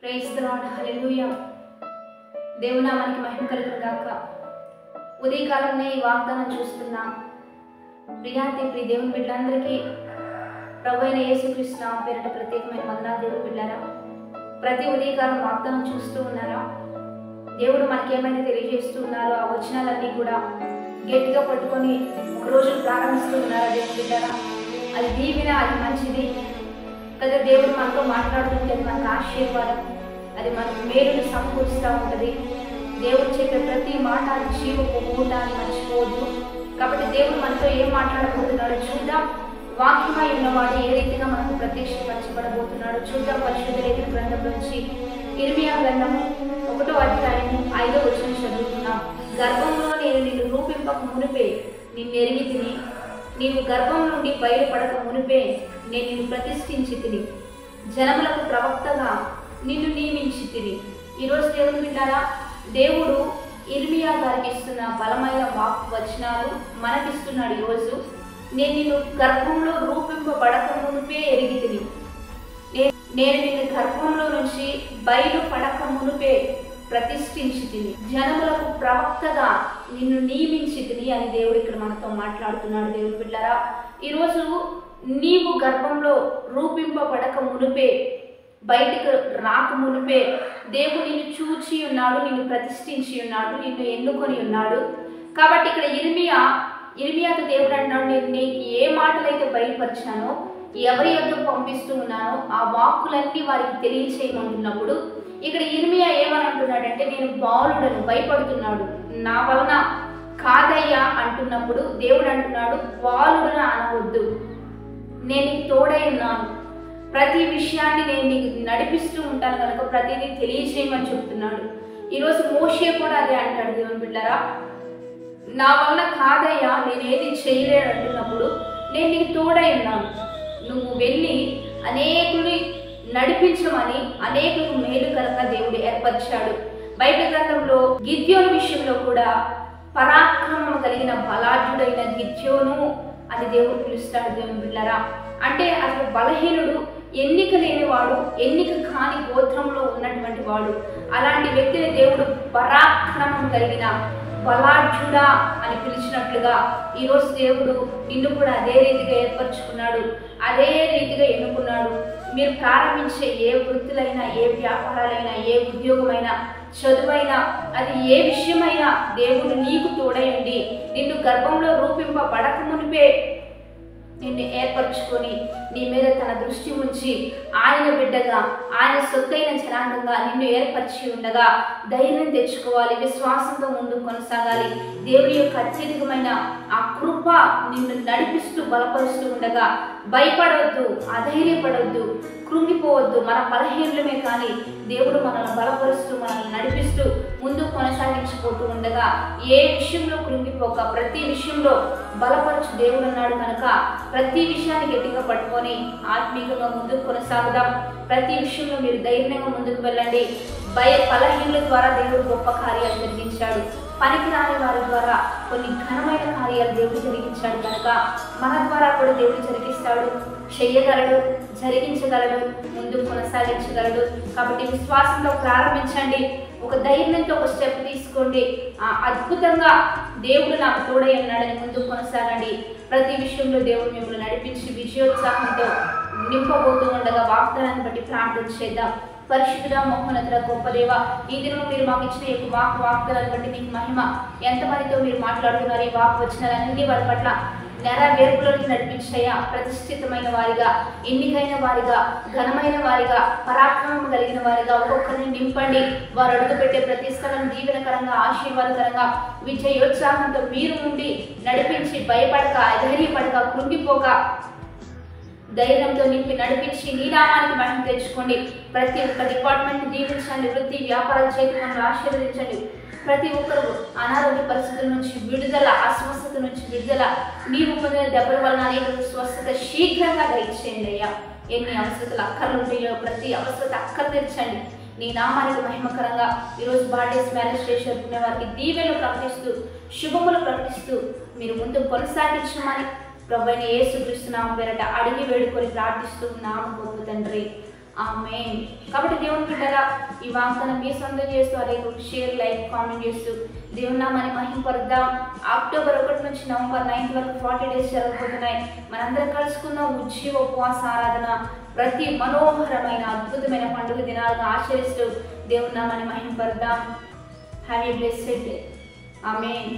Praise the lord, హల్లెలూయా. దేవుని నామానికి మహిమ కలుగును గాక. ఉదయకాలంలో ఈ వాగ్దానం చూస్తున్నాం. ప్రియ దేవుని బిడ్డలందరికీ ప్రభువైన యేసుక్రీస్తు నామం పేరిట ప్రత్యేకమైన వందనాలు. దేవుని బిడ్డలారా, ప్రతి ఉదయకాలం వాగ్దానం చూస్తూ ఉన్నారా? దేవుడు మనకేమైనా తెలియజేస్తూ ఉన్నారో ఆ వచనాలన్నీ కూడా గట్టిగా పట్టుకొని ఒక రోజు ప్రారంభిస్తూ ఉన్నారా? దేవుని బిడ్డలారా, అది దీవెన, అది మంచిది కదా. దేవుడు మనతో మాట్లాడుతుంటే మనకు ఆశీర్వాదం, అది మనకు మేలును సమకూరుస్తూ ఉంటుంది. దేవుడు చెప్పే ప్రతి మాట జీవపు ఊట అని మర్చిపోవద్దు. కాబట్టి దేవుడు మనతో ఏం మాట్లాడబోతున్నాడో చూద్దాం. వాక్యమై ఉన్నవాడు ఏ రీతిగా మనకు ప్రత్యక్షపరచబడబోతున్నాడో చూద్దాం. పరిశుద్ధ లేఖన గ్రంథం నుంచి ఇర్మియా గ్రంథము 1వ అధ్యాయము 5వ వచనం చదువుతున్నాం. గర్భంలో నేను నిన్ను రూపింపక మునిపే నిన్ను ఎరిగి తిని, నీవు గర్భం నుండి బయలుపడక మునిపే నేను నిన్ను ప్రతిష్ఠించి తిని, జనములకు ప్రవక్తగా నిన్ను నియమించి తిని. ఈరోజు దేవుని బిడ్డారా, దేవుడు ఇర్మియా గారికి ఇస్తున్న బలమైన వాక్ వచనాలు మనకిస్తున్నాడు. ఈరోజు నేను నిన్ను గర్భంలో రూపింపబడక మునిపే ఎరిగి తిని, నేను నిన్ను గర్భంలో నుంచి బయలుపడక మునిపే ప్రతిష్ఠించి తిని, జనములకు ప్రవక్తగా నిన్ను నియమించి తిని అని దేవుడు ఇక్కడ మనతో మాట్లాడుతున్నాడు. దేవుని బిడ్డారా, ఈరోజు నీవు గర్భంలో రూపింపబడక మునిపే, బయటికి రాక మునిపే దేవుడు నిన్ను చూచి ఉన్నాడు, నిన్ను ప్రతిష్ఠించి ఉన్నాడు, నిన్ను ఎన్నుకొని ఉన్నాడు. కాబట్టి ఇక్కడ ఇర్మియాతో దేవుడు అంటున్నాడు, నేను నీకు ఏ మాటలైతే బయలుపరిచానో, ఎవరి యొద్దకు పంపిస్తూ ఉన్నానో ఆ వాక్కులన్నీ వారికి తెలియచేయమంటున్నప్పుడు ఇక్కడ ఇర్మియా ఏమని అంటున్నాడంటే, నేను బాలుడను, భయపడుతున్నాడు, నా వలన కాదయ్యా అంటున్నప్పుడు దేవుడు అంటున్నాడు, బాలుడన అనవద్దు, నేను నీకు తోడై ఉన్నాను, ప్రతి విషయాన్ని నేను నీకు నడిపిస్తూ ఉంటాను కనుక ప్రతిదీ తెలియజేయమని చెప్తున్నాడు. ఈరోజు మోషే కూడా అదే అంటాడు. దేవుని బిడ్డలారా, నా వలన కాదయ్యా నేను ఏది చేయలేను అంటున్నప్పుడు నేను నీకు తోడై ఉన్నాను, నువ్వు వెళ్ళి అనేకుని నడిపించమని అనేకులకు మేలుకరంగా దేవుడు ఏర్పరిచాడు. బైబిల్ గ్రంథంలో గిద్యోను విషయంలో కూడా పరాక్రమం కలిగిన బలాఢ్యుడైన గిద్యోను అని దేవుడు పిలుస్తాడు. దేవుని బిడ్డలారా, అంటే అసలు బలహీనుడు, ఎన్నిక లేనివాడు, ఎన్నిక కాని గోత్రంలో ఉన్నటువంటి వాడు. అలాంటి వ్యక్తిని దేవుడు పరాక్రమం కలిగిన బలాఢ్యుడా అని పిలిచినట్లుగా ఈరోజు దేవుడు నిన్ను కూడా అదే రీతిగా ఏర్పరచుకున్నాడు, అదే రీతిగా ఎన్నుకున్నాడు. మీరు ప్రారంభించే ఏ వృత్తులైనా, ఏ వ్యాపారాలైనా, ఏ ఉద్యోగమైనా, చదువైనా, అది ఏ విషయమైనా దేవుడు నీకు తోడై ఉండి నిన్ను గర్భంలో రూపింపబడక మునిపే నిన్ను ఏర్పరచుకొని నీ మీద తన దృష్టి ఉంచి ఆయన బిడ్డగా, ఆయన సొత్తైన జనాంగంగా నిన్ను ఏర్పరిచి ఉండగా ధైర్యం తెచ్చుకోవాలి, విశ్వాసంతో ముందుకు కొనసాగాలి. దేవుని యొక్క అత్యధికమైన ఆ కృప నిన్ను నడిపిస్తూ బలపరుస్తూ ఉండగా భయపడవద్దు, అధైర్యపడవద్దు, కృంగిపోవద్దు. మన బలహీనమే కానీ దేవుడు మనల్ని బలపరుస్తూ మనల్ని నడిపిస్తూ ముందుకు కొనసాగించిపోతూ ఉండగా ఏ విషయంలో కృంగిపోక ప్రతి విషయంలో బలపరచు దేవుడు అన్నాడు కనుక ప్రతి విషయాన్ని గట్టిగా పట్టుకొని ఆత్మీయంగా ముందుకు కొనసాగుదాం. ప్రతి విషయంలో మీరు ధైర్యంగా ముందుకు వెళ్ళండి. బలహీనుల ద్వారా దేవుడు గొప్ప కార్యాలు జరిగించాడు. పనికిరాని వారి ద్వారా కొన్ని ఘనమైన కార్యాలు దేవుడు జరిగించాడు కనుక మన ద్వారా కూడా దేవుడు జరిగిస్తాడు, చెయ్యగలడు, జరిగించగలడు, ముందుకు కొనసాగించగలడు. కాబట్టి విశ్వాసంతో ప్రారంభించండి, ఒక ధైర్యంతో ఒక స్టెప్ తీసుకోండి. అద్భుతంగా దేవుడు నాకు తోడై ఉన్నాడని ముందుకు కొనసాగండి. ప్రతి విషయంలో దేవుడు మిమ్మల్ని నడిపించి విజయోత్సాహంతో నింపబోతూ ఉండగా వాగ్దానాన్ని బట్టి ప్రార్థన చేద్దాం. పరిశుద్ధుడా, మహోన్నతుడా, గొప్ప దేవ, ఈ దినం మీరు మాకు ఇచ్చిన ఈ వాగ్దానాన్ని బట్టి మీకు మహిమ. ఎంతమందితో మీరు మాట్లాడుతున్నారు, ఈ వాక్ వచనాలన్నీ వారి పట్ల నెరవేర్పులోకి నడిపించాయా. ప్రతిష్ఠితమైన వారిగా, ఎన్నికైన వారిగా, ఘనమైన వారిగా, పరాక్రమం కలిగిన వారిగా ఒక్కొక్కరిని నింపండి. వారు అడుగుపెట్టే ప్రతి స్థలం దీవెనకరంగా, ఆశీర్వాదకరంగా, విజయోత్సాహంతో మీరు ఉండి నడిపించి భయపడక, అధైర్యపడక, కృంగిపోక ధైర్యంతో నింపి నడిపించి నీ నామానికి మహిమ తెచ్చుకోండి. ప్రతి ఒక్క డిపార్ట్మెంట్ దీవించండి, వృత్తి వ్యాపారాల చేతి మనల్ని ఆశీర్వదించండి. ప్రతి ఒక్కరు అనారోగ్య పరిస్థితుల నుంచి విడుదల, అస్వస్థత నుంచి విడుదల, నీవు పొందిన దెబ్బల వలన అనేక స్వస్థత శీఘ్రంగా దయచేయండి అయ్యా. ఎన్ని అవసరతలు అక్కర్లు ఉంటాయో ప్రతి అవసరత అక్కర్ తెచ్చండి. నీ నామానికి మహిమకరంగా ఈరోజు బర్త్డేస్, మ్యారేజ్ డేస్ జరుపుకునే వారికి దీవెనలు ప్రకటిస్తూ, శుభములు ప్రకటిస్తూ మీరు ముందుకు కొనసాగించమని ప్రభువైన యేసుక్రీస్తు నామం పేరట అడిగి వేడుకొని ప్రార్థిస్తూ నామం గొప్ప తండ్రి, ఆమేన్. కాబట్టి దేవుని బిడ్డరా, ఈ వాగ్దానం మీ సొంతం చేస్తూ అలాగే షేర్, లైక్, కామెంట్ చేస్తూ దేవుని నామాన్ని మహిమపరుద్దాం. అక్టోబర్ 1 నుంచి నవంబర్ 9 వరకు 40 డేస్ జరగబోతున్నాయి. మనందరం కలుసుకుందాం. ఉజ్జీవ ఉపవాస ఆరాధన ప్రతి మనోహరమైన అద్భుతమైన పండుగ దినాలుగా ఆచరిస్తూ దేవుని నామాన్ని మహిమపరుద్దాం. Have a blessed day. Amen.